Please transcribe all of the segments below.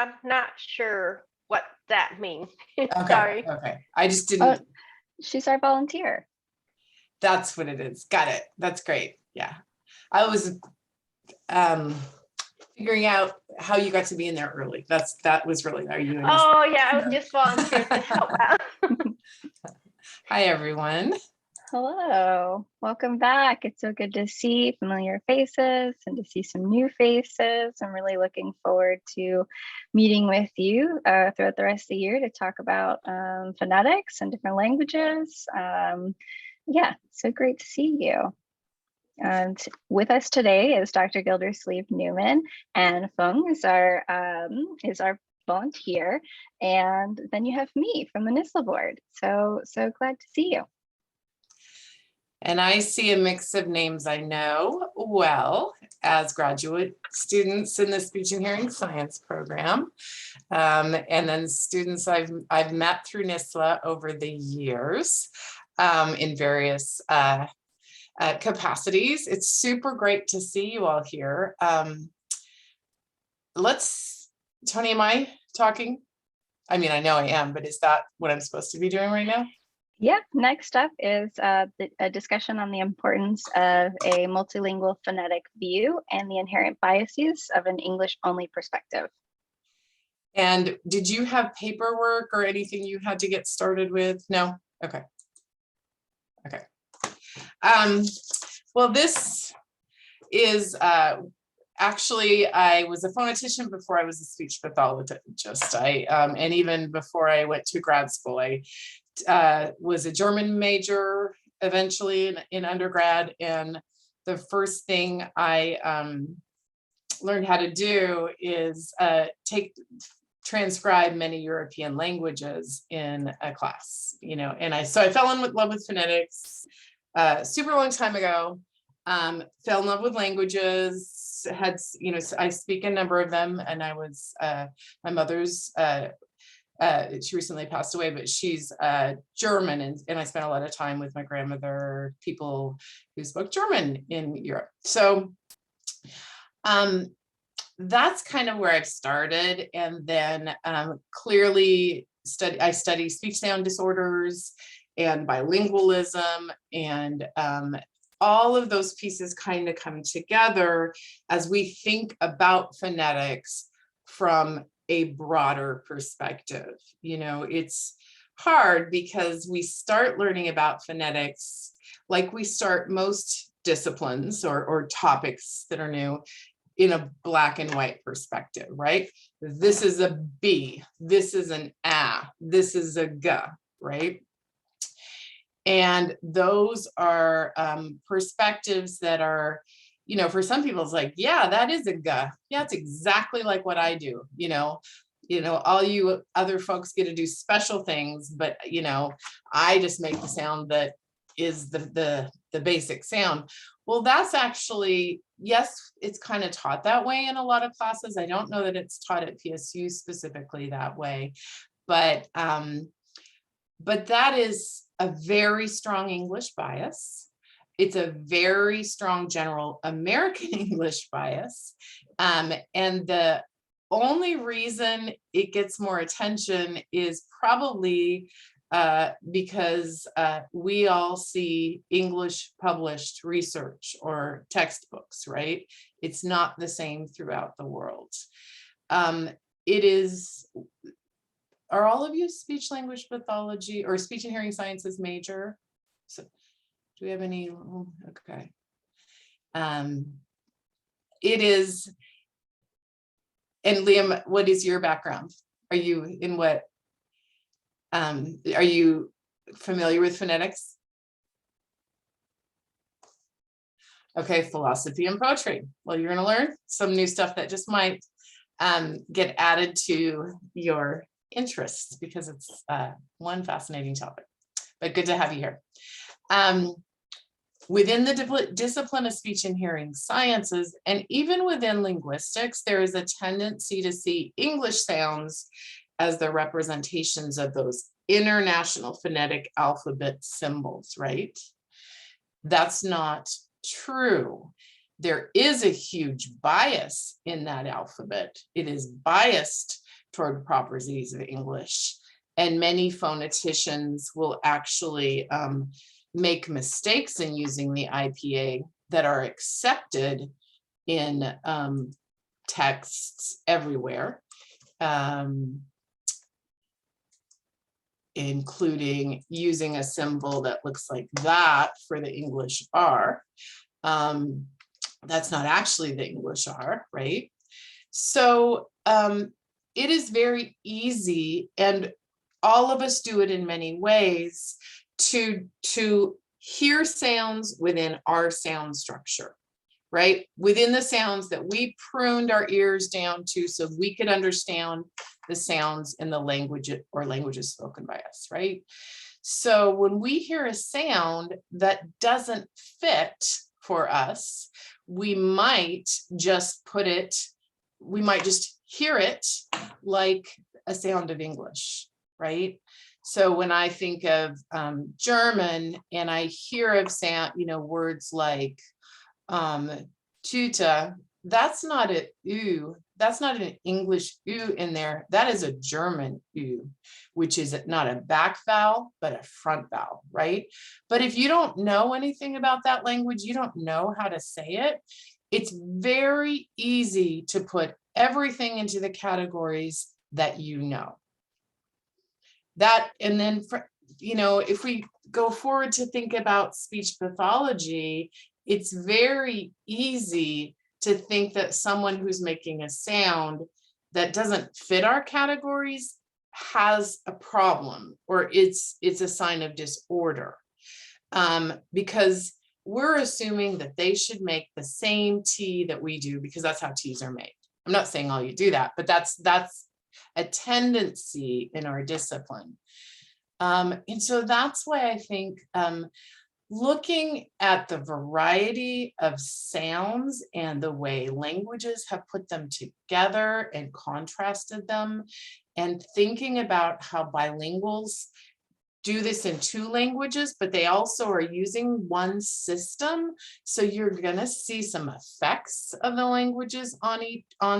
I'm not sure what that means. Okay, Sorry. okay. I just Oh, didn't, she's our volunteer. that's what it is. Got it. That's great. Yeah. I was figuring out how you got to be in there early. That was really, are you? Oh, yeah, I was just volunteered to help out. Hi, everyone. Hello, welcome back. It's so good to see familiar faces and to see some new faces. I'm really looking forward to meeting with you throughout the rest of the year to talk about phonetics and different languages. Yeah, so great to see you. And with us today is Dr. Gildersleeve Newman, and Fung is our volunteer. And then you have me from the NISLA board. So glad to see you. And I see a mix of names I know well as graduate students in the speech and hearing science program. And then students I've met through NISLA over the years in various capacities. It's super great to see you all here. Tony, am I talking? I mean, I know I am, but is that what I'm supposed to be doing right now? Yeah, next up is a discussion on the importance of a multilingual phonetic view and the inherent biases of an English-only perspective. And did you have paperwork or anything you had to get started with? No? Okay. Okay. Well, this is actually, I was a phonetician before I was a speech pathologist. And even before I went to grad school, I was a German major eventually in undergrad. And the first thing I learned how to do is transcribe many European languages in a class, and so I fell in love with phonetics super long time ago. Fell in love with languages, I speak a number of them, and I was my mother's she recently passed away, but she's German, and I spent a lot of time with my grandmother, people who spoke German in Europe. So that's kind of where I've started. And then clearly I study speech sound disorders and bilingualism, and all of those pieces kind of come together as we think about phonetics from a broader perspective. It's hard because we start learning about phonetics like we start most disciplines or topics that are new in a black and white perspective, right? This is a B, this is an A, this is a G, right? And those are perspectives that are, for some people it's like, yeah, that is a G. Yeah, it's exactly like what I do. All you other folks get to do special things, but I just make the sound that is the basic sound. Well, that's actually, yes, it's kind of taught that way in a lot of classes. I don't know that it's taught at PSU specifically that way, but that is a very strong English bias. It's a very strong general American English bias. And the only reason it gets more attention is probably because we all see English published research or textbooks, right? It's not the same throughout the world. Are all of you speech language pathology or speech and hearing sciences major? So do we have any? Okay. It is. And Liam, what is your background? Are you in what? Are you familiar with phonetics? Okay, philosophy and poetry. Well, you're going to learn some new stuff that just might get added to your interests, because it's one fascinating topic. But good to have you here. Within the discipline of speech and hearing sciences, and even within linguistics, there is a tendency to see English sounds as the representations of those international phonetic alphabet symbols, right? That's not true. There is a huge bias in that alphabet. It is biased toward proper Z's of English. And many phoneticians will actually make mistakes in using the IPA that are accepted in texts everywhere, including using a symbol that looks like that for the English R. That's not actually the English R, right? So it is very easy, and all of us do it in many ways, to hear sounds within our sound structure, right? Within the sounds that we pruned our ears down to so we could understand the sounds in the language or languages spoken by us, right? So when we hear a sound that doesn't fit for us, we might just hear it like a sound of English, right? So when I think of German and I hear of sound, words like tuta, that's not an oo, that's not an English oo in there. That is a German oo, which is not a back vowel, but a front vowel, right? But if you don't know anything about that language, you don't know how to say it, it's very easy to put everything into the categories that you know. That, and then, if we go forward to think about speech pathology, it's very easy to think that someone who's making a sound that doesn't fit our categories has a problem, or it's a sign of disorder, because we're assuming that they should make the same T that we do because that's how T's are made. I'm not saying all you do that, but that's a tendency in our discipline. And so that's why I think looking at the variety of sounds and the way languages have put them together and contrasted them, and thinking about how bilinguals do this in 2 languages, but they also are using one system. So you're gonna see some effects of the languages on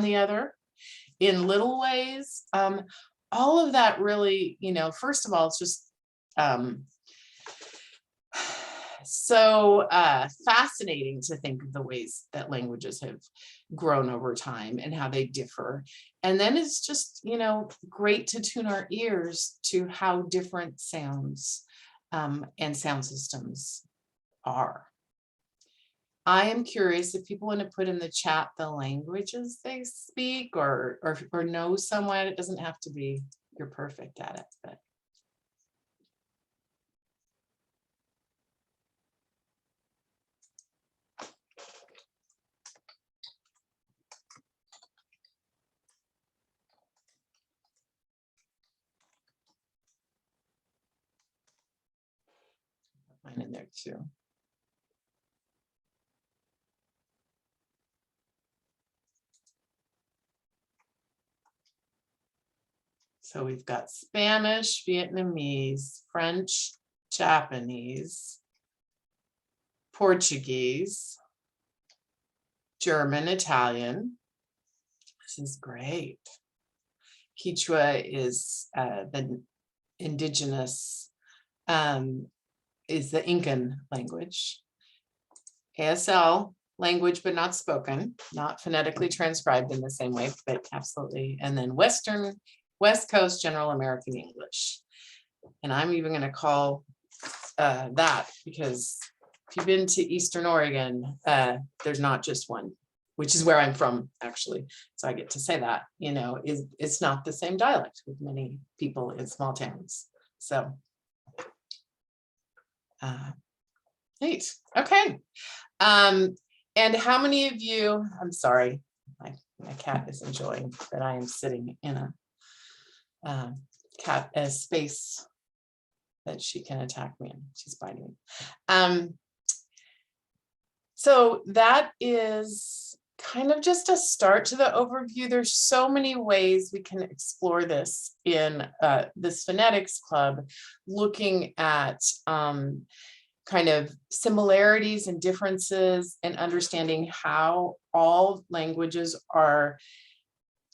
the other in little ways. All of that really, first of all, it's just so fascinating to think of the ways that languages have grown over time and how they differ. And then it's just, great to tune our ears to how different sounds and sound systems are. I am curious if people want to put in the chat the languages they speak, or know someone. It doesn't have to be you're perfect at it, but. Put mine in there too. So we've got Spanish, Vietnamese, French, Japanese, Portuguese, German, Italian. This is great. Quechua is the indigenous, is the Incan language. ASL language, but not spoken, not phonetically transcribed in the same way, but absolutely. And then West Coast General American English. And I'm even going to call that, because if you've been to Eastern Oregon, there's not just one, which is where I'm from, actually. So I get to say that, it's not the same dialect with many people in small towns. So, neat. Okay. And how many of you, I'm sorry, my cat is enjoying that I am sitting in a space that she can attack me in. She's biting me. So that is kind of just a start to the overview. There's so many ways we can explore this in this phonetics club, looking at kind of similarities and differences, and understanding how all languages are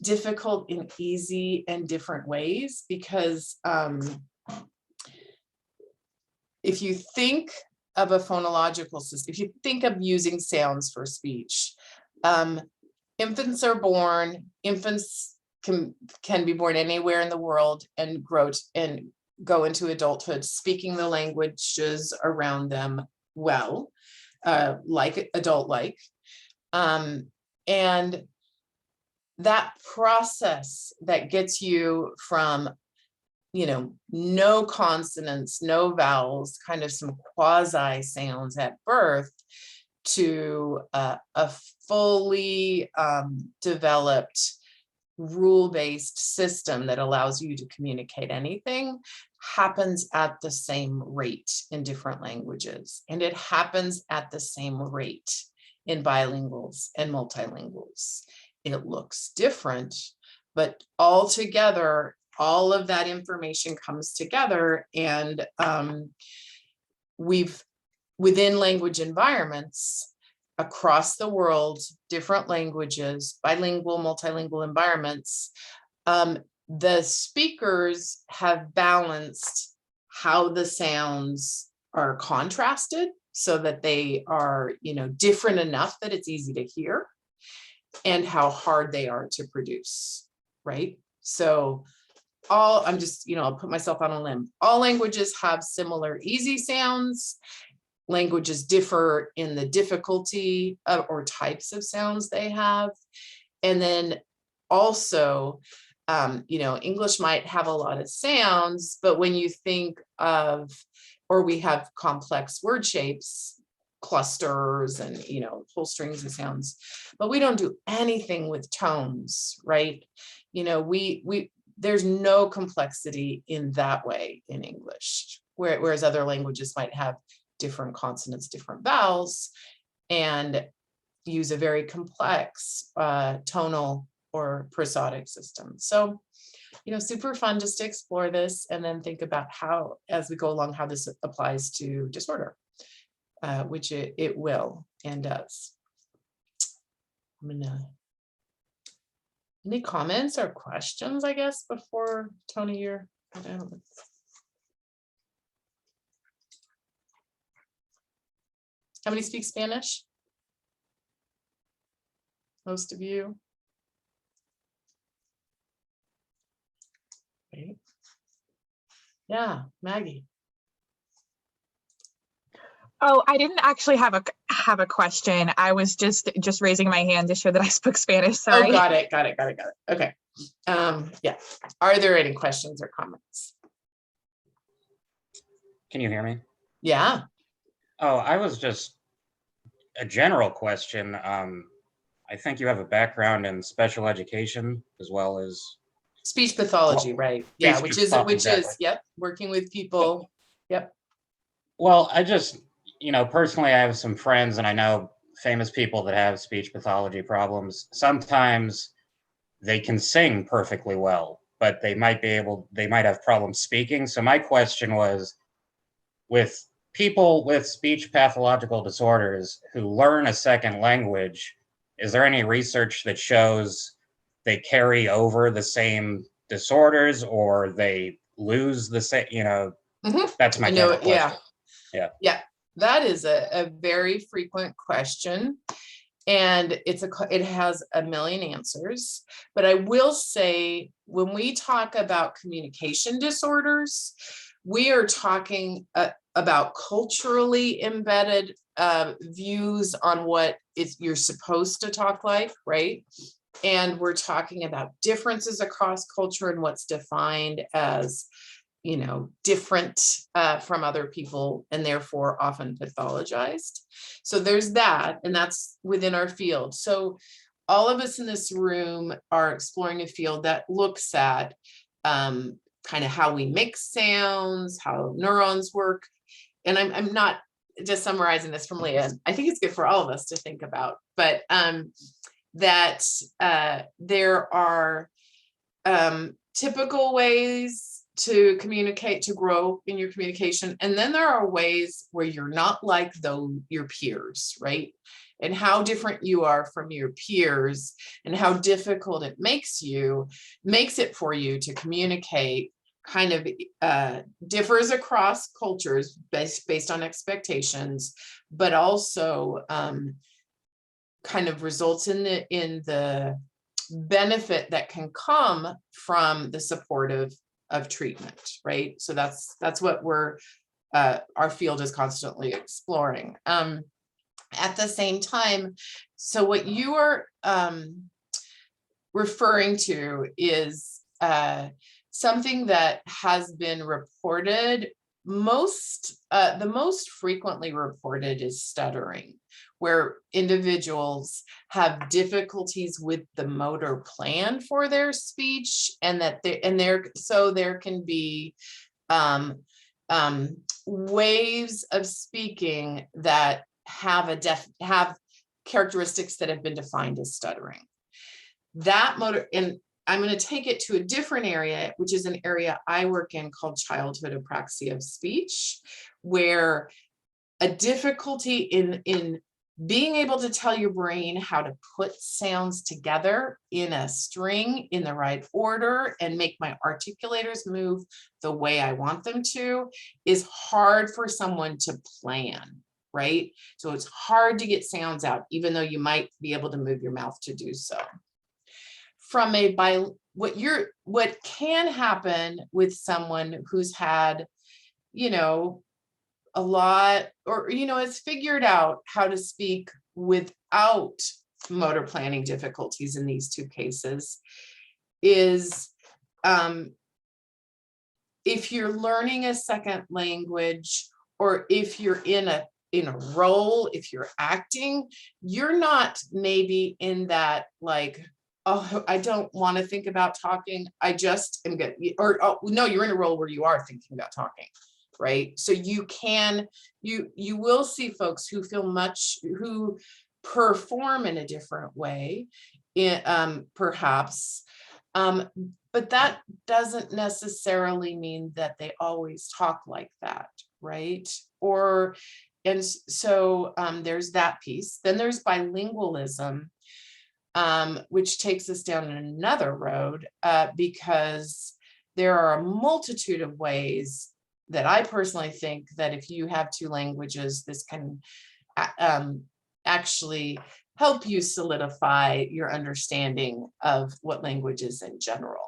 difficult in easy and different ways, because if you think of a phonological system, if you think of using sounds for speech, infants are born, infants can be born anywhere in the world and grow and go into adulthood speaking the languages around them well, like adult-like. And that process that gets you from, no consonants, no vowels, kind of some quasi sounds at birth, to a fully developed rule-based system that allows you to communicate anything, happens at the same rate in different languages. And it happens at the same rate in bilinguals and multilinguals. It looks different, but all together, all of that information comes together, and within language environments across the world, different languages, bilingual, multilingual environments, the speakers have balanced how the sounds are contrasted so that they are, different enough that it's easy to hear, and how hard they are to produce, right? So I'm just, I'll put myself on a limb. All languages have similar easy sounds. Languages differ in the difficulty or types of sounds they have. And then also, English might have a lot of sounds, but when you think of, or we have complex word shapes, clusters, and, whole strings of sounds, but we don't do anything with tones, right? There's no complexity in that way in English, whereas other languages might have different consonants, different vowels, and use a very complex tonal or prosodic system. So, super fun just to explore this and then think about how, as we go along, how this applies to disorder, which it will and does. Any comments or questions, I guess, before Tony, you're, I don't know. How many speak Spanish? Most of you. Right. Yeah, Maggie. Oh, I didn't actually have a question. I was just raising my hand to show that I spoke Spanish. Sorry. Oh, got it. Okay. Yeah. Are there any questions or comments? Can you hear me? Yeah. Oh, I was just a general question. I think you have a background in special education as well as Speech pathology, right? Yeah, which is, exactly. Yep, working with people. Yep. Well, I just, personally, I have some friends and I know famous people that have speech pathology problems. Sometimes they can sing perfectly well, but they might have problems speaking. So my question was, with people with speech pathological disorders who learn a second language, is there any research that shows they carry over the same disorders or they lose the same, That's my general question. Yeah. That is a very frequent question. And it has a million answers. But I will say, when we talk about communication disorders, we are talking about culturally embedded views on what you're supposed to talk like, right? And we're talking about differences across culture and what's defined as, different from other people, and therefore often pathologized. So there's that, and that's within our field. So all of us in this room are exploring a field that looks at kind of how we mix sounds, how neurons work. And I'm not just summarizing this from Leah. I think it's good for all of us to think about, but that there are typical ways to communicate, to grow in your communication. And then there are ways where you're not like your peers, right? And how different you are from your peers and how difficult it makes it for you to communicate kind of differs across cultures based on expectations, but also kind of results in the benefit that can come from the support of treatment, right? So that's what our field is constantly exploring. At the same time, so what you are referring to is something that has been reported. The most frequently reported is stuttering, where individuals have difficulties with the motor plan for their speech, and so there can be ways of speaking that have characteristics that have been defined as stuttering. That motor, and I'm going to take it to a different area, which is an area I work in called childhood apraxia of speech, where a difficulty in being able to tell your brain how to put sounds together in a string in the right order and make my articulators move the way I want them to is hard for someone to plan, right? So it's hard to get sounds out, even though you might be able to move your mouth to do so. From what can happen with someone who's had, a lot, or, has figured out how to speak without motor planning difficulties in these two cases is if you're learning a second language, or if you're in a role, if you're acting, you're not maybe in that like, oh, I don't want to think about talking, I just am good. Or, oh, no, you're in a role where you are thinking about talking, right? So you will see folks who who perform in a different way, perhaps, but that doesn't necessarily mean that they always talk like that, right? And so there's that piece. Then there's bilingualism, which takes us down another road, because there are a multitude of ways that I personally think that if you have two languages, this can actually help you solidify your understanding of what language is in general.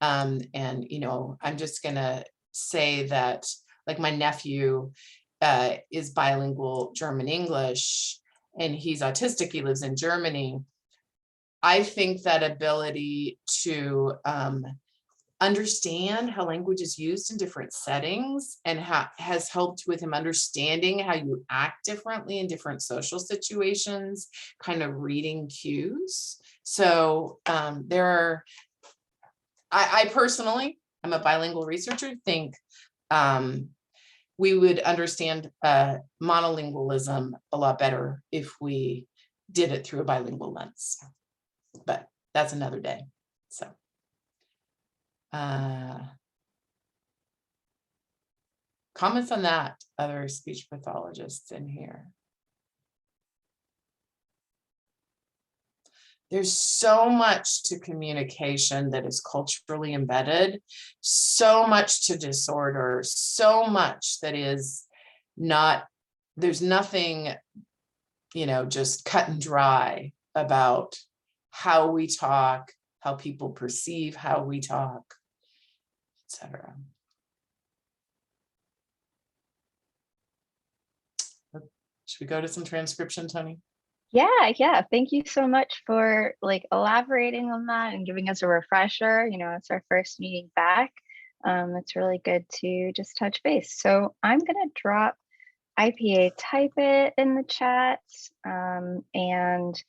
And, I'm just gonna say that, like, my nephew is bilingual German-English, and he's autistic, he lives in Germany. I think that ability to understand how language is used in different settings and has helped with him understanding how you act differently in different social situations, kind of reading cues. So I personally, I'm a bilingual researcher, think we would understand monolingualism a lot better if we did it through a bilingual lens, but that's another day. So comments on that, other speech pathologists in here? There's so much to communication that is culturally embedded, so much to disorder, so much that is not, there's nothing, just cut and dry about how we talk, how people perceive how we talk, etc. Should we go to some transcription, Tony? Yeah. Thank you so much for elaborating on that and giving us a refresher. It's our first meeting back. It's really good to just touch base. So I'm gonna drop IPA type it in the chat, and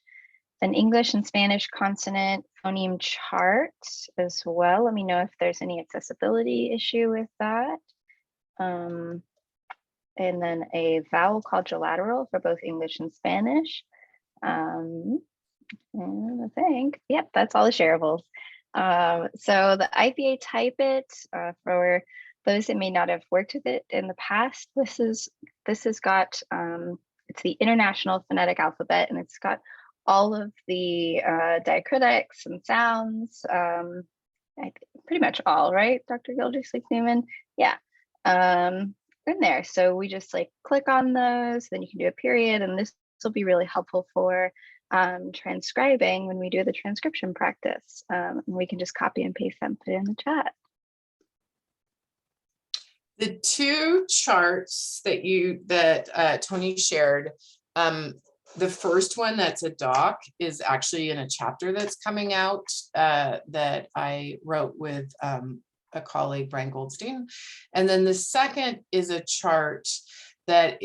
an English and Spanish consonant phoneme chart as well. Let me know if there's any accessibility issue with that. And then a vowel quadrilateral for both English and Spanish. And I think, yep, that's all the shareables. So the IPA type it, for those that may not have worked with it in the past, this has got, it's the International Phonetic Alphabet, and it's got all of the diacritics and sounds, pretty much all, right, Dr. Gildersleeve-Newman? Yeah, in there. So we just like click on those, then you can do a period, and this will be really helpful for transcribing when we do the transcription practice. We can just copy and paste them, put it in the chat. The two charts that Tony shared, the first one that's a doc is actually in a chapter that's coming out that I wrote with a colleague, Brian Goldstein. And then the second is a chart that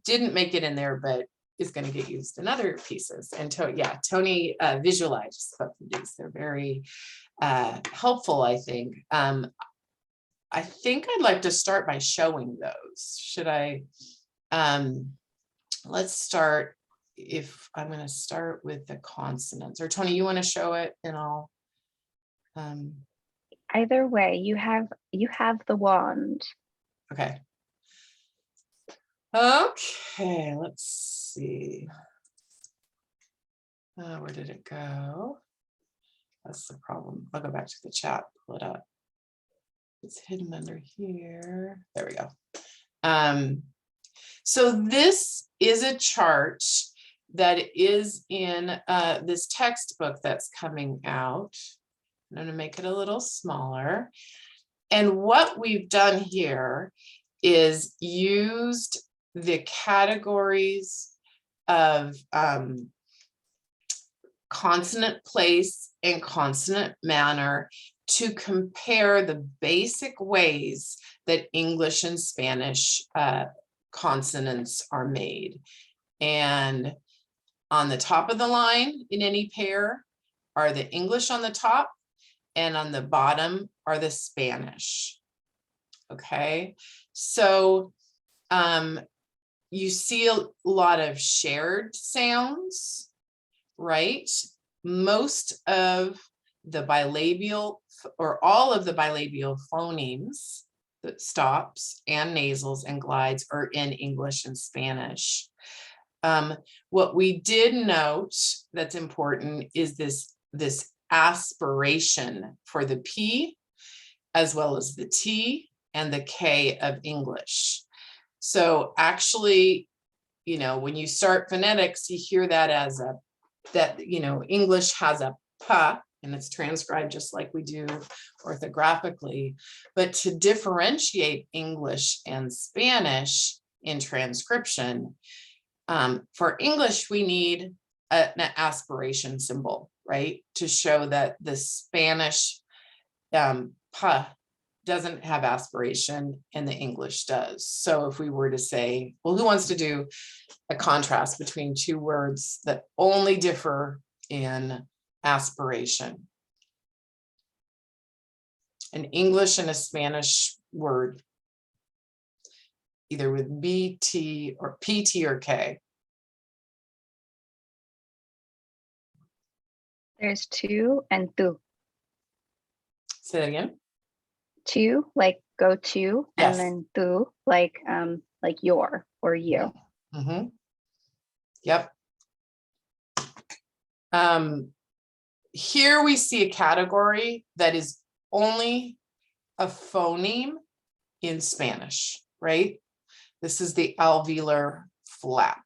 didn't make it in there, but is going to get used in other pieces. And Tony visualized both of these. They're very helpful, I think. I think I'd like to start by showing those. Should I? Let's start. If I'm going to start with the consonants, or Tony, you want to show it, and I'll. Either way, you have the wand. Okay. Okay, let's see. Where did it go? That's the problem. I'll go back to the chat, pull it up. It's hidden under here. There we go. So this is a chart that is in this textbook that's coming out. I'm going to make it a little smaller. And what we've done here is used the categories of consonant place and consonant manner to compare the basic ways that English and Spanish consonants are made. And on the top of the line in any pair are the English on the top, and on the bottom are the Spanish. Okay, so you see a lot of shared sounds, right? Most of the bilabial, or all of the bilabial phonemes, the stops and nasals and glides, are in English and Spanish. What we did note that's important is this aspiration for the P, as well as the T and the K of English. So actually, when you start phonetics, you hear that as English has a P, and it's transcribed just like we do orthographically. But to differentiate English and Spanish in transcription, for English, we need an aspiration symbol, right? To show that the Spanish P doesn't have aspiration and the English does. So if we were to say, well, who wants to do a contrast between two words that only differ in aspiration? An English and a Spanish word, either with B, T, or P, T, or K. There's tu and tu. Say that again. Tu, like go to, Yes. and then tu, like your or you. Mm-hmm. Yep. Here we see a category that is only a phoneme in Spanish, right? This is the alveolar flap.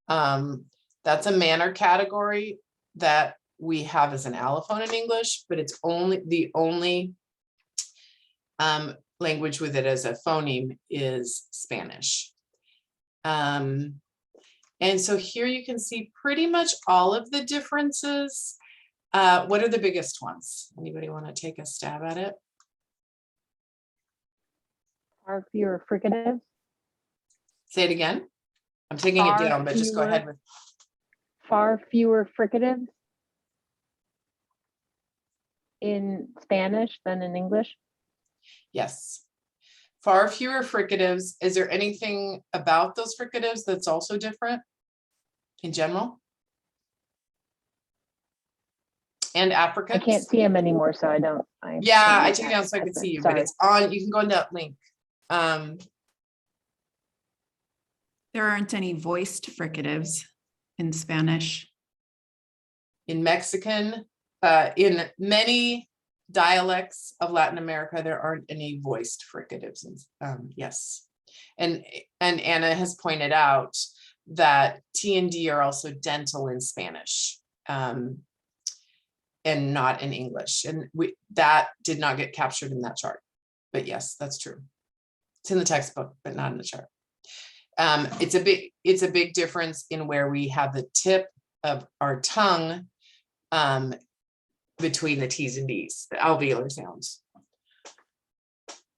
That's a manner category that we have as an allophone in English, but it's the only language with it as a phoneme is Spanish. And so here you can see pretty much all of the differences. What are the biggest ones? Anybody want to take a stab at it? Far fewer fricatives. Say it again. I'm taking it down, but just go ahead with. Far fewer fricatives in Spanish than in English. Yes. Far fewer fricatives. Is there anything about those fricatives that's also different in general? and I affricates. can't see them anymore, so I don't. Yeah, can't I use took it that down so I could as a- see you, but sorry. it's on, you can go into that link. There aren't any voiced fricatives in Spanish. In Mexican, in many dialects of Latin America, there aren't any voiced fricatives. Yes. And Anna has pointed out that T and D are also dental in Spanish, and not in English. And that did not get captured in that chart. But yes, that's true. It's in the textbook, but not in the chart. It's a big difference in where we have the tip of our tongue between the T's and D's, the alveolar sounds.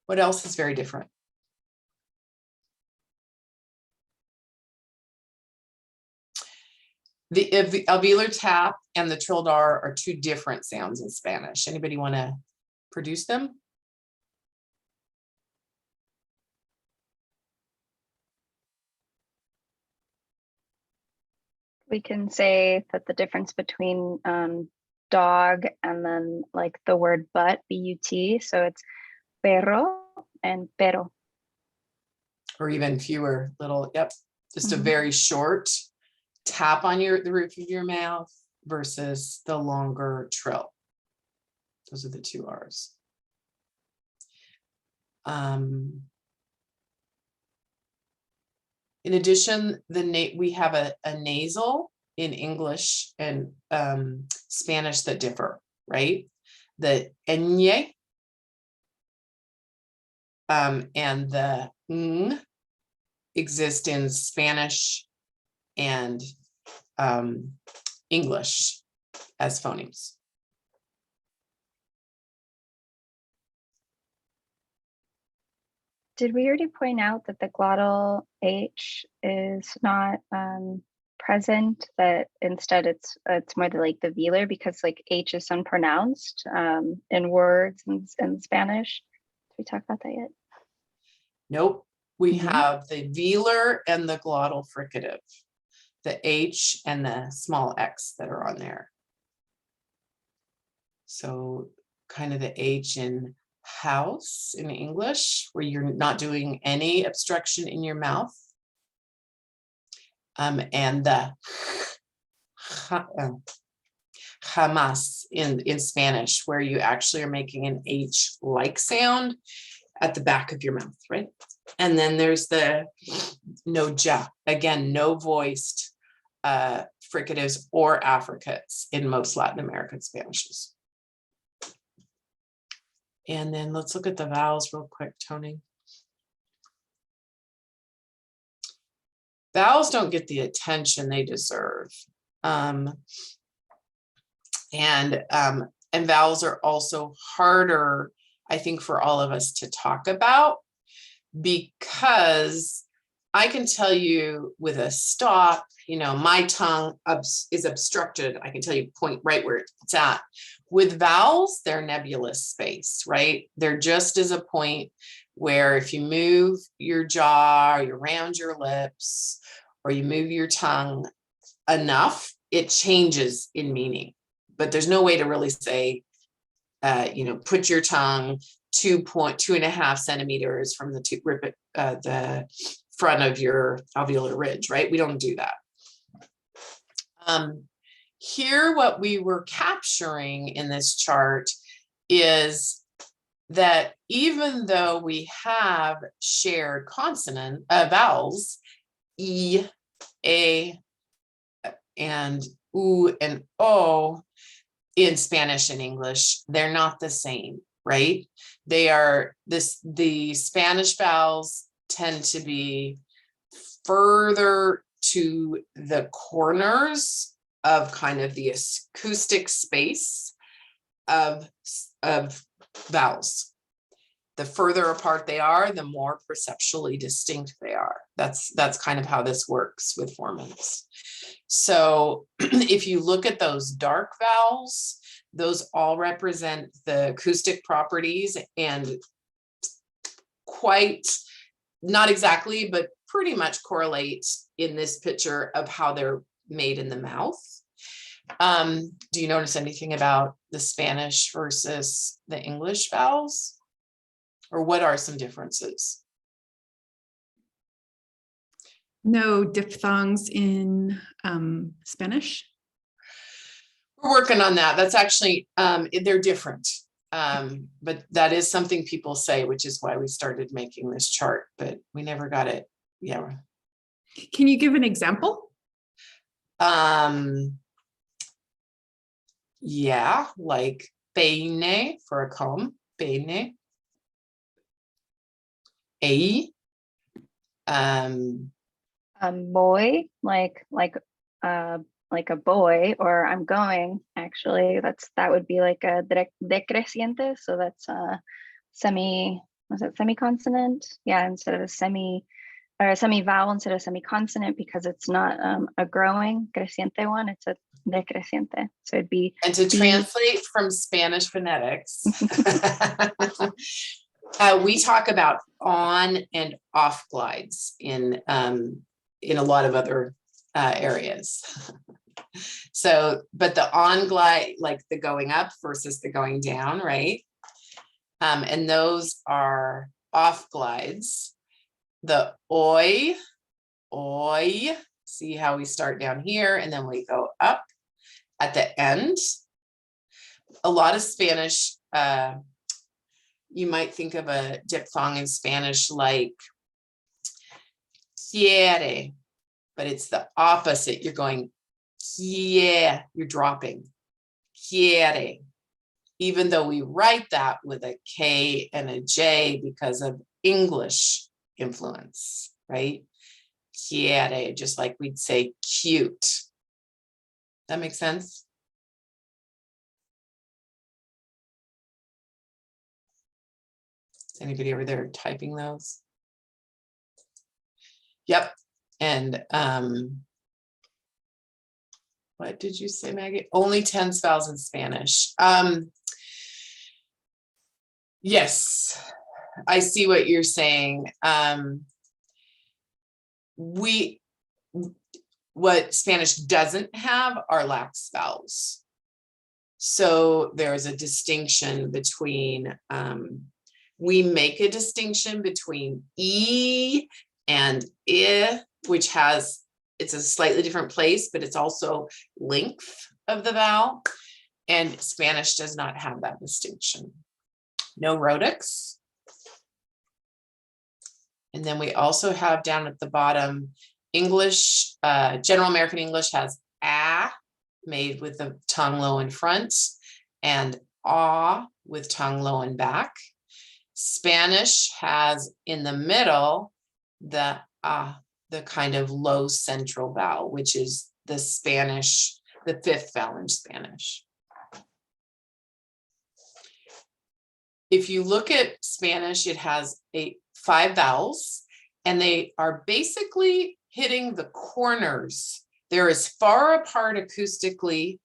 What else is very different? The alveolar tap and the trilled R are two different sounds in Spanish. Anybody want to produce them? We can say that the difference between dog and then like the word but, B-U-T, so it's perro and pero. Or even fewer little, yep, just a Mhm. very short tap on the roof of your mouth versus the longer trill. Those are the two R's. In addition, we have a nasal in English and Spanish that differ, right? The ñ and the ng exist in Spanish and English as phonemes. Did we already point out that the glottal H is not present, that instead it's more like the velar, because like H is unpronounced in words in Spanish? Did we talk about that yet? Nope, we Mhm. have the velar and the glottal fricative, the H and the small x that are on there. So kind of the H in house in English, where you're not doing any obstruction in your mouth. And the jamás in Spanish, where you actually are making an H-like sound at the back of your mouth, right? And then there's the no ja, again, no voiced fricatives or affricates in most Latin American Spanishes. And then let's look at the vowels real quick, Tony. Vowels don't get the attention they deserve. And vowels are also harder, I think, for all of us to talk about, because I can tell you with a stop, my tongue is obstructed. I can tell you point right where it's at. With vowels, they're nebulous space, right? They're just as a point where if you move your jaw, or you round your lips, or you move your tongue enough, it changes in meaning. But there's no way to really say, put your tongue 2.5 centimeters from the front of your alveolar ridge, right? We don't do that. Here, what we were capturing in this chart is that even though we have shared consonant vowels, E, A, and U and O in Spanish and English, they're not the same, right? The Spanish vowels tend to be further to the corners of kind of the acoustic space of vowels. The further apart they are, the more perceptually distinct they are. That's kind of how this works with phonemes. So if you look at those dark vowels, those all represent the acoustic properties and quite, not exactly, but pretty much correlate in this picture of how they're made in the mouth. Do you notice anything about the Spanish versus the English vowels? Or what are some differences? No diphthongs in Spanish. We're working on that. That's actually, they're different. But that is something people say, which is why we started making this chart, but we never got it. Yeah. Can you give an example? Yeah, like peine for a comb, peine. A. Boy, like a boy, or I'm going, actually, that would be like a decreciente. So that's a semi-consonant? Yeah, instead of a semi-vowel instead of semi-consonant, because it's not a growing creciente one, it's a decreciente. So it'd be And to B. translate from Spanish phonetics, we talk about on and off glides in a lot of other areas. So, but the on glide, like the going up versus the going down, right? And those are off glides. The oi, see how we start down here and then we go up at the end. A lot of Spanish, you might think of a diphthong in Spanish like quiere, but it's the opposite. You're going, yeah, you're dropping, quiere. Even though we write that with a K and a J because of English influence, right? Quiere, just like we'd say cute. That makes sense? Is anybody over there typing those? Yep. And what did you say, Maggie? Only 10 spells in Spanish. Yes, I see what you're saying. What Spanish doesn't have are lax vowels. So there's a distinction between, we make a distinction between E and I, which has, it's a slightly different place, but it's also length of the vowel. And Spanish does not have that distinction. No rhotics. And then we also have down at the bottom, English, General American English has a made with the tongue low in front and ah with tongue low in back. Spanish has in the middle the kind of low central vowel, which is the Spanish, the fifth vowel in Spanish. If you look at Spanish, it has 5 vowels, and they are basically hitting the corners. They're as far apart acoustically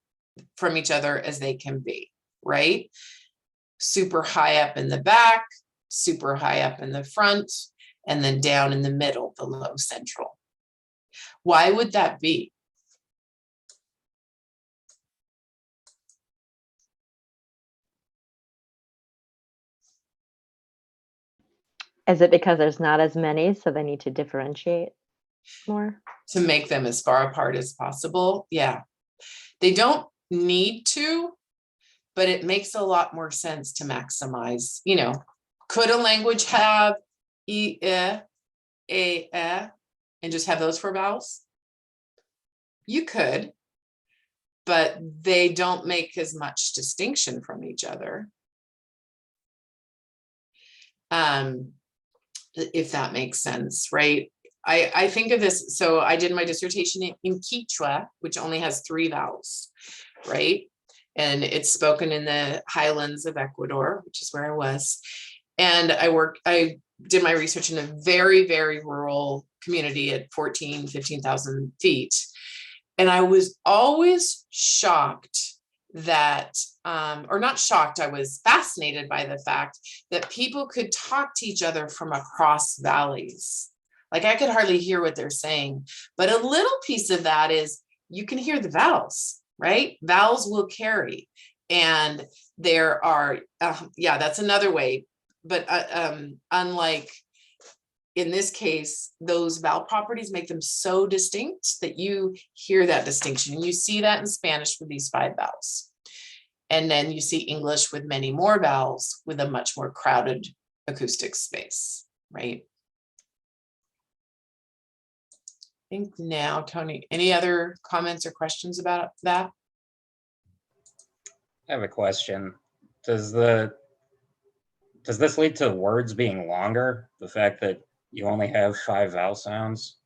from each other as they can be, right? Super high up in the back, super high up in the front, and then down in the middle, the low central. Why would that be? Is it because there's not as many, so they need to differentiate more? To make them as far apart as possible. Yeah, they don't need to, but it makes a lot more sense to maximize, you know, could a language have e, and just have those 4 vowels? You could, but they don't make as much distinction from each other. If that makes sense, right? I think of this, so I did my dissertation in Quechua, which only has 3 vowels, right? And it's spoken in the highlands of Ecuador, which is where I was. And I did my research in a very, very rural community at 15,000 feet. And I was always shocked that, or not shocked, I was fascinated by the fact that people could talk to each other from across valleys. Like I could hardly hear what they're saying, but a little piece of that is you can hear the vowels. right? Vowels will carry. And there are, yeah, that's another way. But unlike in this case, those vowel properties make them so distinct that you hear that distinction. And you see that in Spanish with these 5 vowels. And then you see English with many more vowels with a much more crowded acoustic space, right? I think now, Tony, any other comments or questions about that? I have a question. Does this lead to words being longer? The fact that you only have 5 vowel sounds?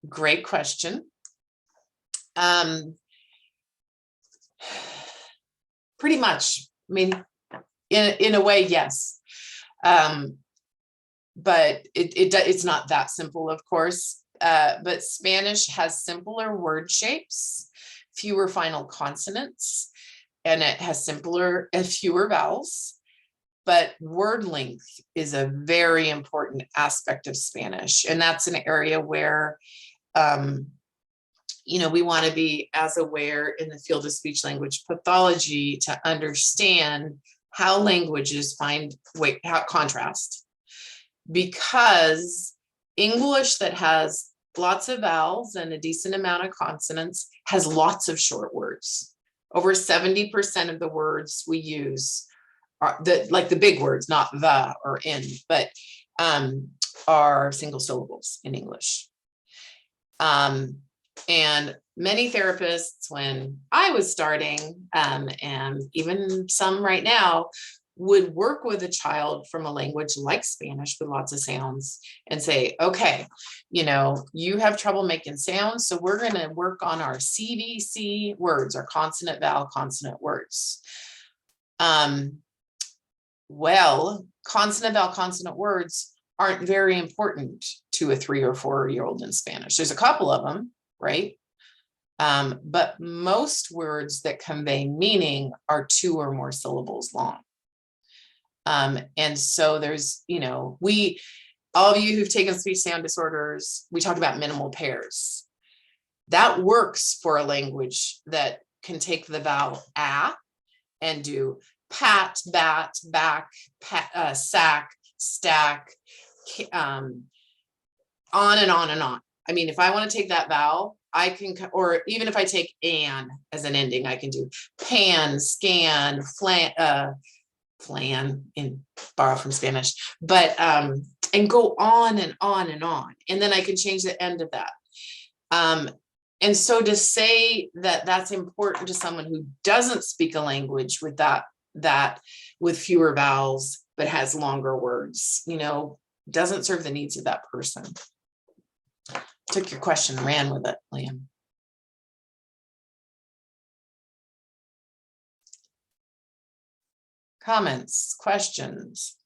Great question. Pretty much. I mean, in a way, yes. But it's not that simple, of course. But Spanish has simpler word shapes, fewer final consonants, and it has simpler and fewer vowels. But word length is a very important aspect of Spanish. And that's an area where, you know, we want to be as aware in the field of speech language pathology to understand how languages find contrast. Because English that has lots of vowels and a decent amount of consonants has lots of short words. Over 70% of the words we use are like the big words, not the or in, but are single syllables in English. And many therapists, when I was starting, and even some right now, would work with a child from a language like Spanish with lots of sounds and say, okay, you know, you have trouble making sounds, so we're going to work on our CVC words, our consonant, vowel, consonant words. Well, consonant, vowel, consonant words aren't very important to a 3 or 4-year-old in Spanish. There's a couple of them, right? But most words that convey meaning are 2 or more syllables long. And so there's, you know, all of you who've taken speech sound disorders, we talk about minimal pairs. That works for a language that can take the vowel a and do pat, bat, back, pat, sack, stack, on and on and on. I mean, if I want to take that vowel, I can, or even if I take an as an ending, I can do pan, scan, flan, in borrow from Spanish, but and go on and on and on, and then I can change the end of that. And so to say that that's important to someone who doesn't speak a language with that with fewer vowels but has longer words, you know, doesn't serve the needs of that person. Took your question, ran with it, Liam. Comments, questions?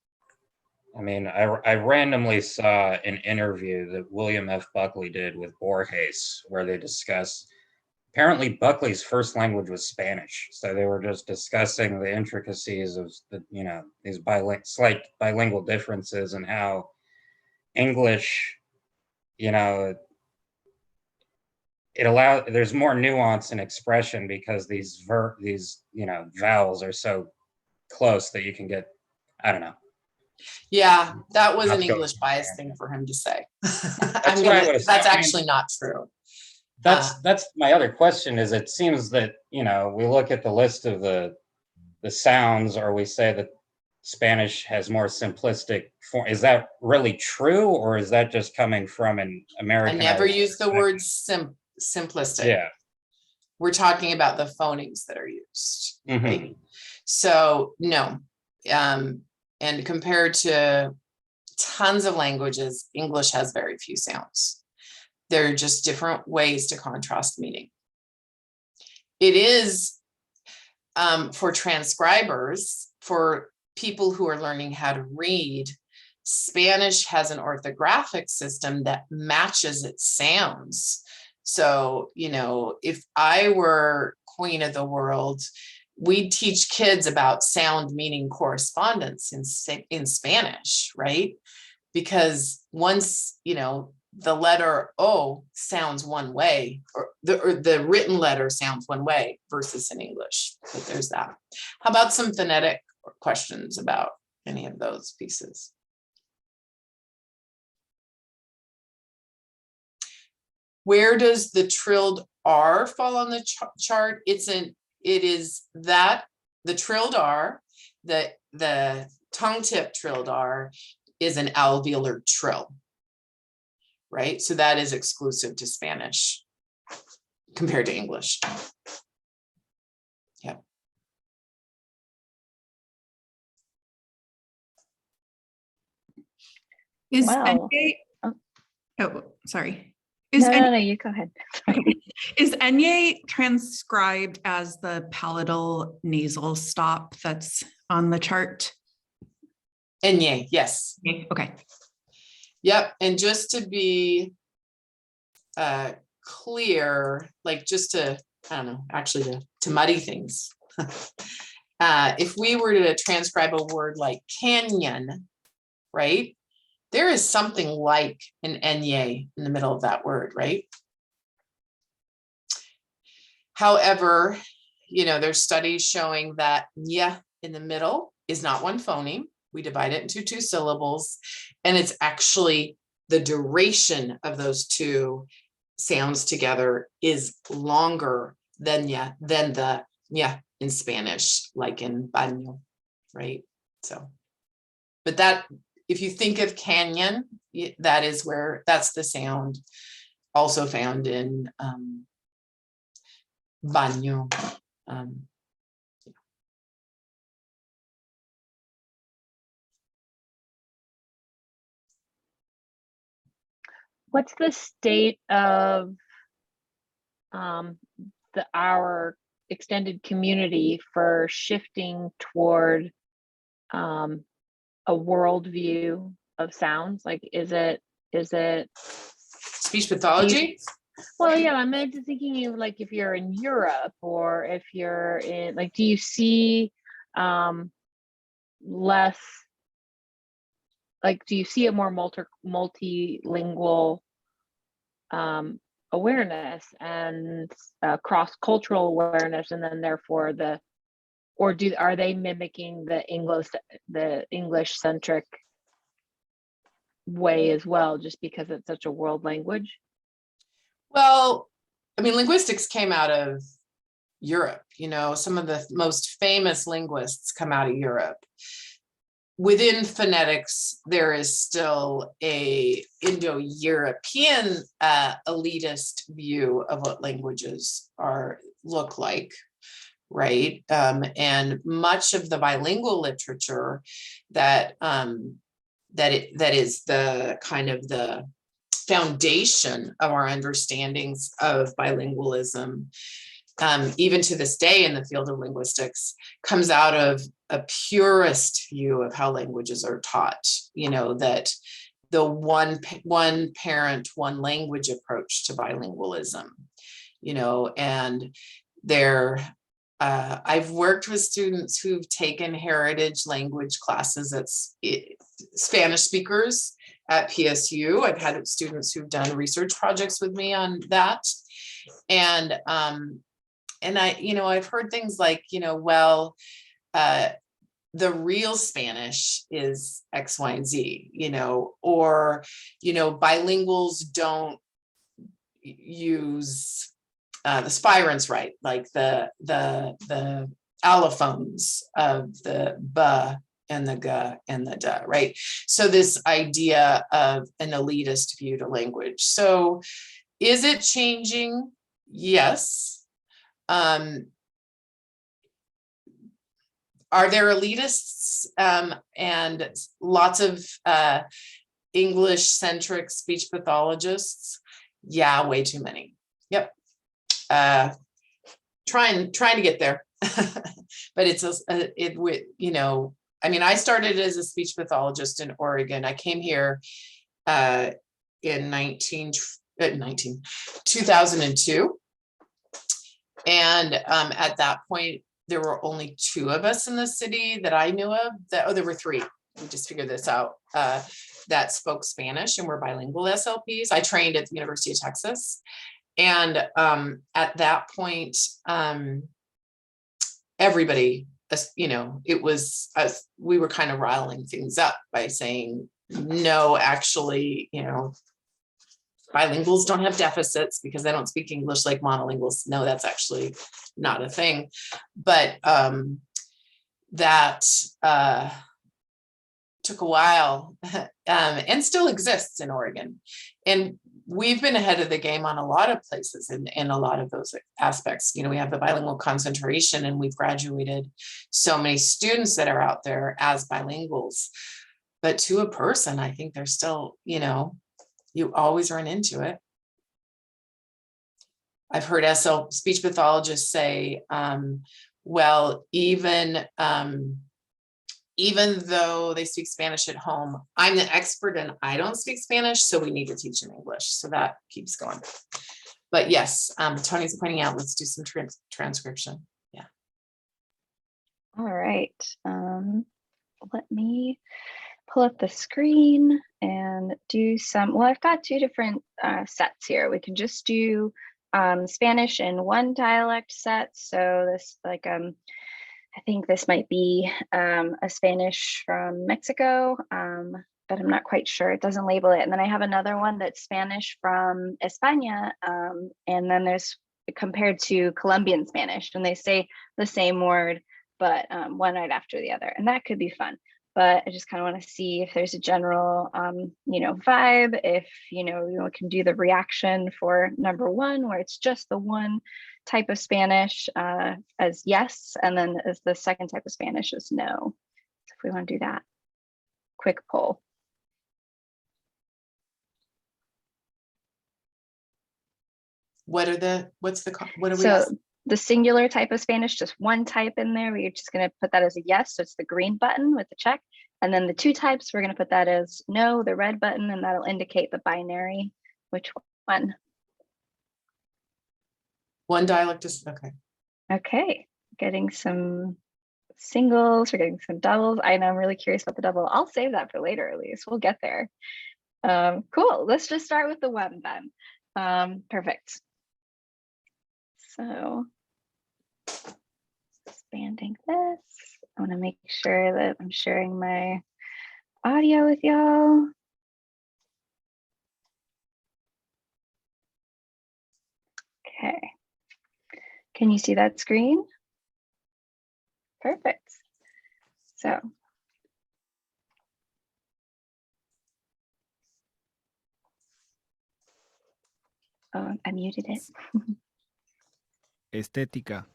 I mean, I randomly saw an interview that William F. Buckley did with Borges, where they discuss, apparently Buckley's first language was Spanish. So they were just discussing the intricacies of the, you know, these slight bilingual differences and how English, you know, there's more nuance and expression because these you know, vowels are so close that you can get, I don't know. Yeah, that was an English bias thing for him to say. That's actually not true. That's my other question is, it seems that, you know, we look at the list of the sounds, or we say that Spanish has more simplistic form. Is that really true, or is that just coming from an American? I never use the word simplistic. Yeah. We're talking about the phonemes that are used. Mm-hmm. Right? So no. And compared to tons of languages, English has very few sounds. They're just different ways to contrast meaning. It is for transcribers, for people who are learning how to read, Spanish has an orthographic system that matches its sounds. So, you know, if I were queen of the world, we'd teach kids about sound meaning correspondence in Spanish, right? Because once, you know, the letter O sounds one way, or the written letter sounds one way versus in English, but there's that. How about some phonetic questions about any of those pieces? Where does the trilled R fall on the chart? It is that the trilled R, the tongue tip trilled R is an alveolar trill, right? So that is exclusive to Spanish compared to English. Yeah. Is Wow. Enye, Oh. oh, sorry. Is No, you go ahead. Is Enye transcribed as the palatal nasal stop that's on the chart? Enye, yes. Okay. Yep. And just to be clear, like just to, I don't know, actually to muddy things. If we were to transcribe a word like canyon, right? There is something like an enye in the middle of that word, right? However, you know, there's studies showing that yeah in the middle is not one phoneme. We divide it into 2 syllables, and it's actually the duration of those 2 sounds together is longer than the yeah in Spanish, like in baño, right? So, but that, if you think of canyon, that is where, that's the sound also found in baño. What's the state of our extended community for shifting toward a worldview of sounds? Like, is it Speech pathology? well, yeah, I'm just thinking of like if you're in Europe or if you're in, like, do you see less, like, do you see a more multilingual awareness and cross-cultural awareness, and then therefore are they mimicking the English-centric way as well, just because it's such a world language? Well, I mean, linguistics came out of Europe. You know, some of the most famous linguists come out of Europe. Within phonetics, there is still a Indo-European elitist view of what languages look like, right? And much of the bilingual literature that is the kind of the foundation of our understandings of bilingualism, even to this day in the field of linguistics, comes out of a purist view of how languages are taught. You know, that the one parent, one language approach to bilingualism, you know, and I've worked with students who've taken heritage language classes at Spanish speakers at PSU. I've had students who've done research projects with me on that. And I've heard things like, well, the real Spanish is X, Y, and Z, or, bilinguals don't use the spirants right, like the allophones of the B and the G and the D, right? So this idea of an elitist view to language. So is it changing? Yes. Are there elitists and lots of English-centric speech pathologists? Yeah, way too many. Yep. Trying to get there. But I mean, I started as a speech pathologist in Oregon. I came here in 2002. And at that point, there were only 2 of us in the city that I knew of. There were 3. We just figured this out. that spoke Spanish and were bilingual SLPs. I trained at the University of Texas. And at that point, everybody, it was us, we were kind of riling things up by saying, no, actually, bilinguals don't have deficits because they don't speak English like monolinguals. No, that's actually not a thing. But that took a while and still exists in Oregon. And we've been ahead of the game on a lot of places in a lot of those aspects. We have the bilingual concentration, and we've graduated so many students that are out there as bilinguals. But to a person, I think there's still, you always run into it. I've heard speech pathologists say, well, even though they speak Spanish at home, I'm the expert and I don't speak Spanish, so we need to teach them English. So that keeps going. But yes, Tony's pointing out, let's do some transcription. Yeah. All right. Let me pull up the screen and do some, well, I've got two different sets here. We can just do Spanish in one dialect set. So this I think this might be a Spanish from Mexico, but I'm not quite sure. It doesn't label it. And then I have another one that's Spanish from España. And then there's compared to Colombian Spanish, and they say the same word, but one right after the other. And that could be fun. But I just kind of want to see if there's a general, vibe, if, you can do the reaction for number one, where it's just the one type of Spanish as yes, and then as the second type of Spanish as no. So if we want to do that, quick poll. What are we? So the singular type of Spanish, just one type in there, we're just going to put that as a yes. So it's the green button with the check. And then the two types, we're going to put that as no, the red button, and that'll indicate the binary, which one. One dialect is okay. Okay, getting some singles, we're getting some doubles. I know I'm really curious about the double. I'll save that for later, at least. We'll get there. Cool, let's just start with the one then. Perfect. So expanding this. I want to make sure that I'm sharing my audio with y'all. Okay. Can you see that screen? Perfect. So. Oh, I muted it. Estética.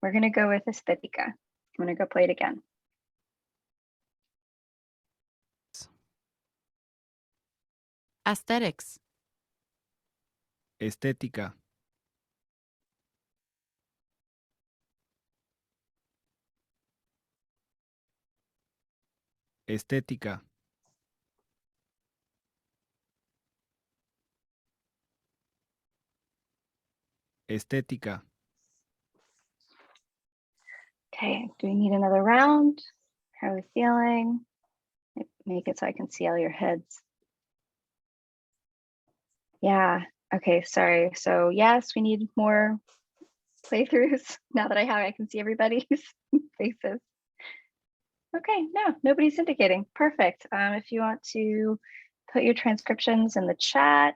We're going to go with estética. I'm going to go play it again. Aesthetics. Estética. Estética. Estética. Okay, do we need another round? How are we feeling? Make it so I can see all your heads. Yeah, okay, sorry. So yes, we need more playthroughs. Now that I can see everybody's faces. Okay, no, nobody's indicating. Perfect. If you want to put your transcriptions in the chat.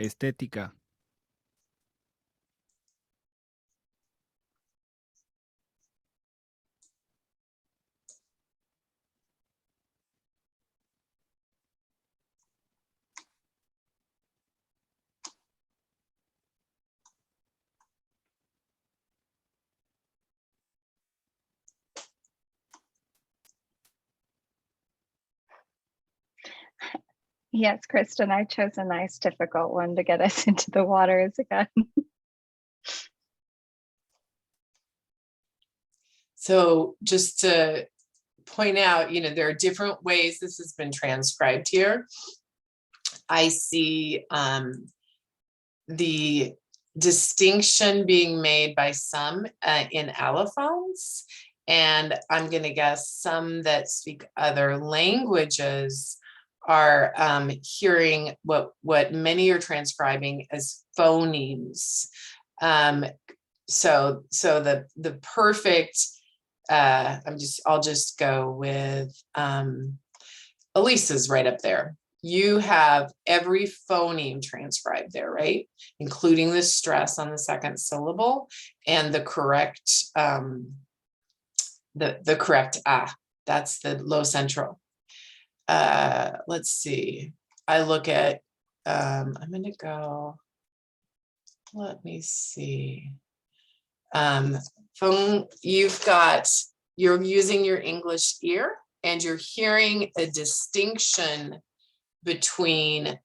Estética. Yes, Kristen, I chose a nice difficult one to get us into the waters again. So just to point out, there are different ways this has been transcribed here. I see the distinction being made by some in allophones, and I'm going to guess some that speak other languages are hearing what many are transcribing as phonemes. So the perfect, I'll just go with Elisa's right up there. You have every phoneme transcribed there, right? Including the stress on the second syllable and the correct, the correct ah, that's the low central. Let's see. I look at, I'm gonna go, let me see. Phone, you're using your English ear and you're hearing a distinction between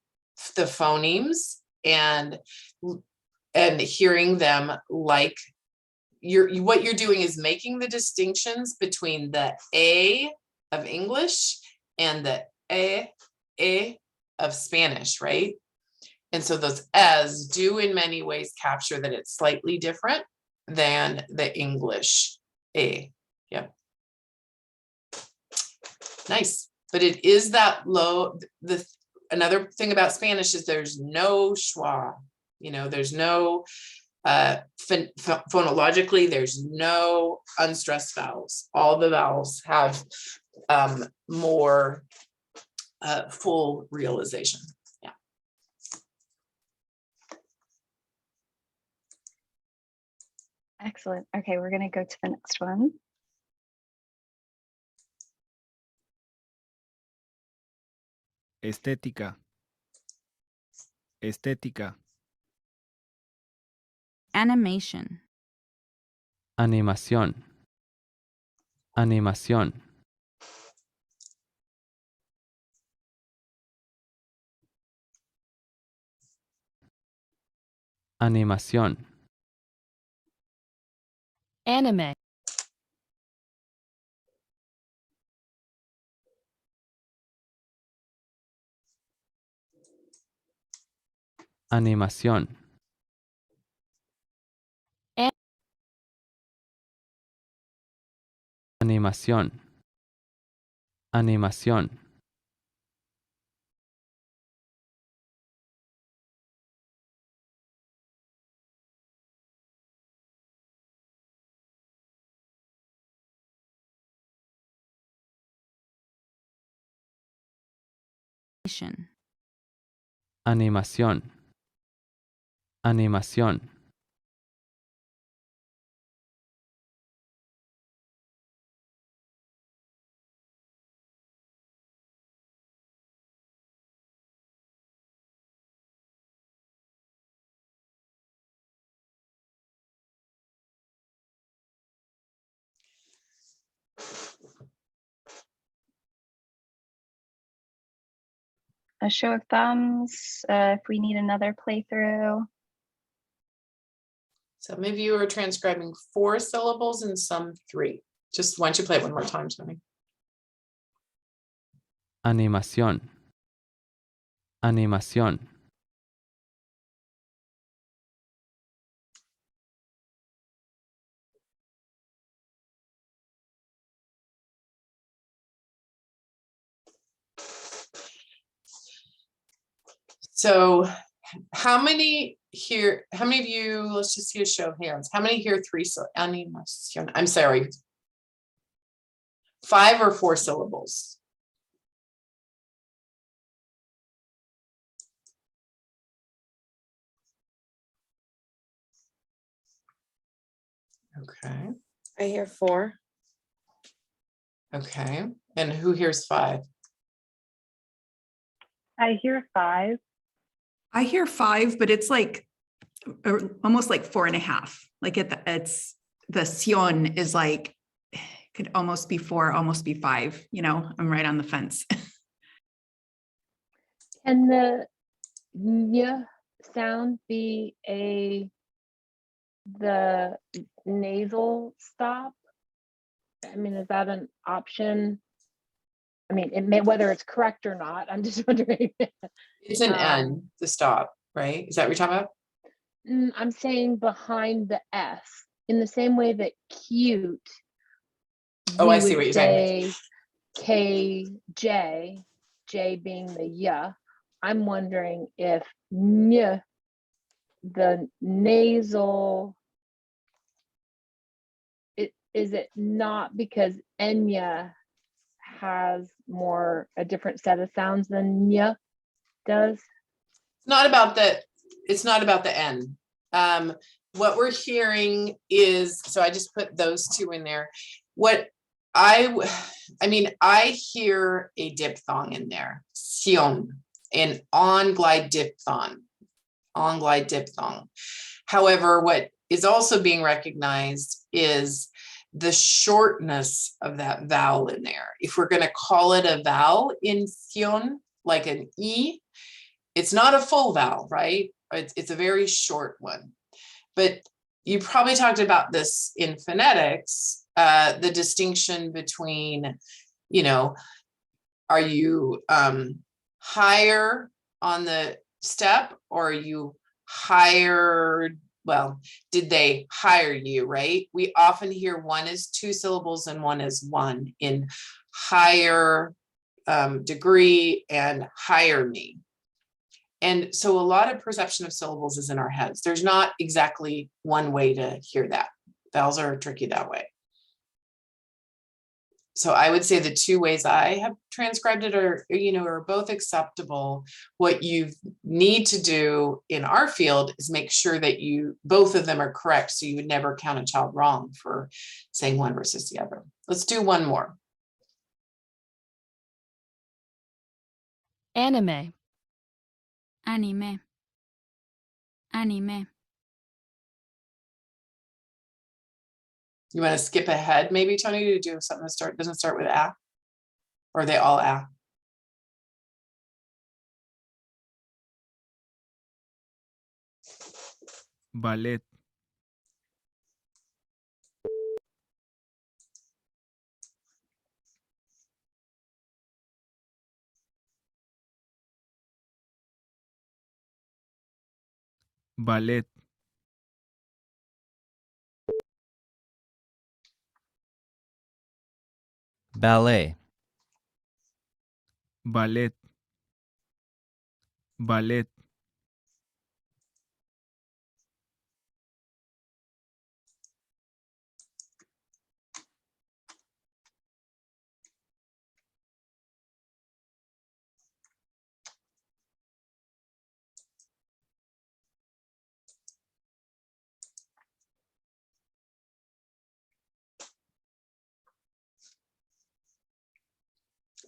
the phonemes and hearing them like what you're doing is making the distinctions between the A of English and the A of Spanish, right? And so those As do in many ways capture that it's slightly different than the English A. Yep. Nice. But it is that low. Another thing about Spanish is there's no schwa. There's no phonologically, there's no unstressed vowels. All the vowels have more full realization. Yeah. Excellent. Okay, we're going to go to the next one. Estética. Estética. Animation. Animación. Animación. Animación. Anime. Animación. Animación. Animación. Animación. Animación. A show of thumbs if we need another playthrough. Some of you are transcribing 4 syllables and some 3. Just why don't you play it one more time, Tony? Animación. Animación. So how many of you, let's just see a show of hands. How many here 3 animación? I'm sorry. 5 or 4 syllables? Okay. I hear 4. Okay. And who hears 5? I hear 5. I hear 5, but it's like almost like 4.5. Like it's the sion is like, could almost be 4, almost be 5. I'm right on the fence. Can the y sound be the nasal stop? I mean, is that an option I mean, it may, whether it's correct or not, I'm just wondering. It's an Um, N, the stop, right? Is that what you're talking about? I'm saying behind the S, in the same way that cute. Oh, we I see would what you're saying. say KJ, J being the yeah. I'm wondering if ny, the nasal, is it not because Enya has more a different set of sounds than nya does? It's not about the N. What we're hearing is, so I just put those two in there. What I mean, I hear a diphthong in there, sion, an on-glide diphthong, on-glide diphthong. However, what is also being recognized is the shortness of that vowel in there. If we're going to call it a vowel in sion, like an E, it's not a full vowel, right? It's a very short one. But you probably talked about this in phonetics, the distinction between, you know, are you higher on the step, or are you higher? Well, did they hire you, right? We often hear one is 2 syllables and one is 1 in higher degree and hire me. And so a lot of perception of syllables is in our heads. There's not exactly one way to hear that. Vowels are tricky that way. So I would say the 2 ways I have transcribed it are, you know, are both acceptable. What you need to do in our field is make sure that both of them are correct. So you would never count a child wrong for saying one versus the other. Let's do one more. Anime. Anime. Anime. You want to skip ahead maybe, Tony, to do something that doesn't start with a? Or are they all a? ballet, ballet, ballet, ballet, ballet,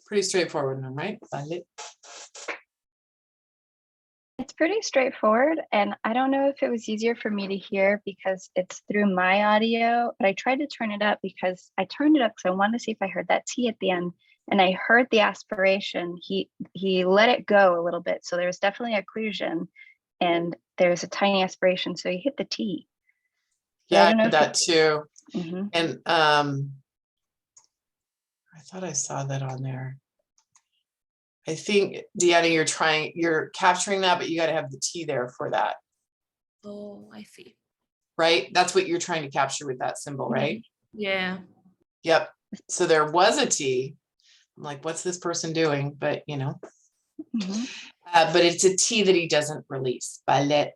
Pretty straightforward one, right? It's pretty straightforward, and I don't know if it was easier for me to hear because it's through my audio, but I tried to turn it up because I turned it up because I wanted to see if I heard that T at the end, and I heard the aspiration. He let it go a little bit, so there was definitely occlusion, and there's a tiny aspiration, so he hit the T. Yeah, I don't know I if did that too. Mhm. And I thought I saw that on there. I think, Deanna, you're capturing that, but you got to have the T there for that, Oh, I see. right? That's what you're trying to capture with that symbol, right? Yeah. Yep. So there was a T. I'm like, what's this person doing? But, you know, Mhm. but it's a T that he doesn't release. Ballet.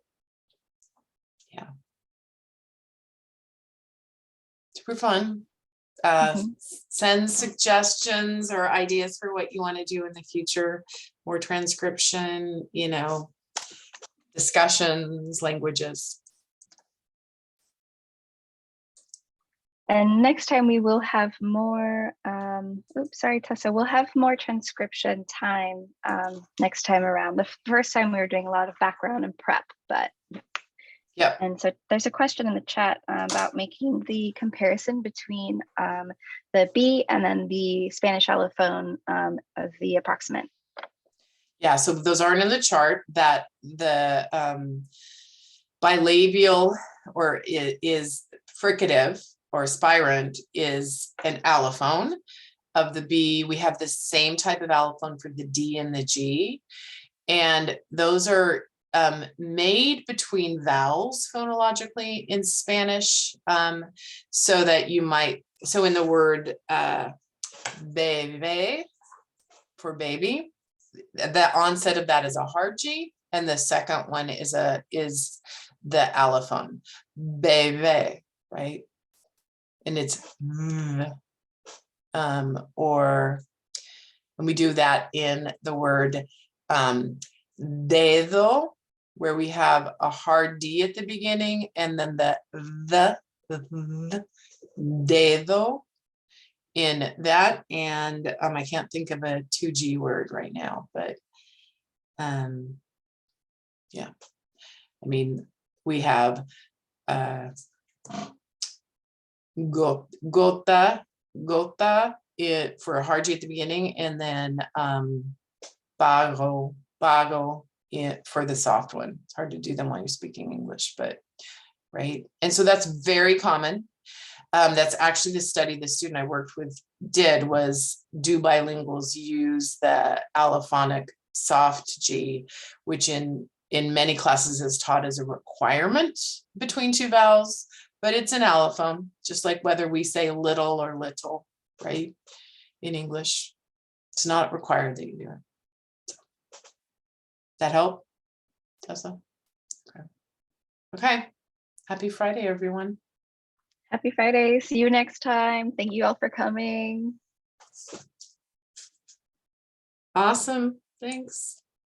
Yeah. Super fun. Mhm. Send suggestions or ideas for what you want to do in the future, more transcription, you know, discussions, languages. And next time we will have more, oops, sorry, Tessa, we'll have more transcription time next time around. The first time we were doing a lot of background and prep, but. Yep. And so there's a question in the chat about making the comparison between the B and then the Spanish allophone of the approximant. Yeah, so those aren't in the chart. That the bilabial or is fricative or spirant is an allophone, of the B. We have the same type of allophone for the D and the G. And those are made between vowels phonologically in Spanish, so that you might, so in the word bebé for baby, the onset of that is a hard G, and the second one is the allophone, bebé, right? And it's or when we do that in the word dedo, where we have a hard D at the beginning, and then the dedo in that. And I can't think of a 2G word right now, but yeah, I mean, we have gota it for a hard G at the beginning, and then bago it for the soft one. It's hard to do them while you're speaking English, but right. And so that's very common. That's actually the study the student I worked with did, was do bilinguals use the allophonic soft G, which in many classes is taught as a requirement between two vowels, but it's an allophone, just like whether we say little or little, right? In English, it's not required that you do it. That help, Tessa? Okay. Okay. Happy Friday, everyone. Happy Friday. See you next time. Thank you all for coming. Awesome. Thanks.